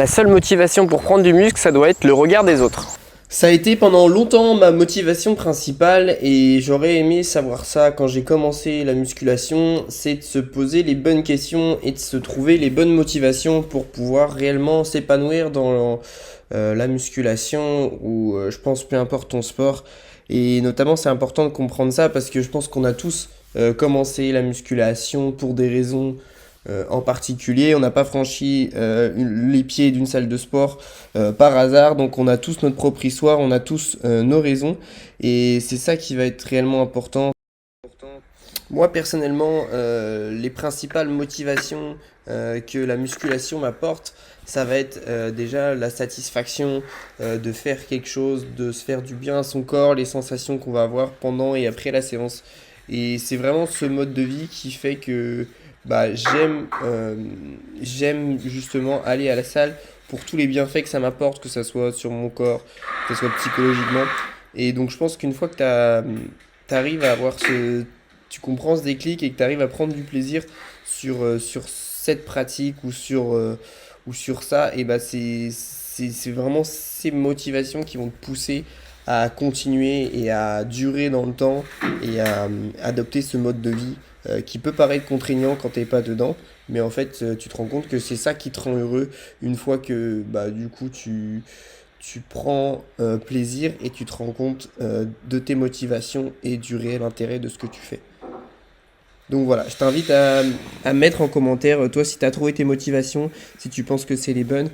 La seule motivation pour prendre du muscle, ça doit être le regard des autres. Ça a été pendant longtemps ma motivation principale et j'aurais aimé savoir ça quand j'ai commencé la musculation, c'est de se poser les bonnes questions et de se trouver les bonnes motivations pour pouvoir réellement s'épanouir dans la musculation ou je pense peu importe ton sport. Et notamment c'est important de comprendre ça parce que je pense qu'on a tous commencé la musculation pour des raisons en particulier. On n'a pas franchi les pieds d'une salle de sport par hasard, donc on a tous notre propre histoire, on a tous nos raisons, et c'est ça qui va être réellement important. Moi personnellement, les principales motivations que la musculation m'apporte, ça va être déjà la satisfaction de faire quelque chose, de se faire du bien à son corps, les sensations qu'on va avoir pendant et après la séance. Et c'est vraiment ce mode de vie qui fait que bah, j'aime justement aller à la salle pour tous les bienfaits que ça m'apporte, que ça soit sur mon corps, que ça soit psychologiquement. Et donc je pense qu'une fois que t'arrives à avoir tu comprends ce déclic et que tu arrives à prendre du plaisir sur cette pratique ou sur ça, et bah c'est vraiment ces motivations qui vont te pousser à continuer et à durer dans le temps et à adopter ce mode de vie qui peut paraître contraignant quand t'es pas dedans, mais en fait tu te rends compte que c'est ça qui te rend heureux une fois que bah, du coup tu prends plaisir et tu te rends compte de tes motivations et du réel intérêt de ce que tu fais. Donc voilà, je t'invite à mettre en commentaire, toi, si tu as trouvé tes motivations, si tu penses que c'est les bonnes.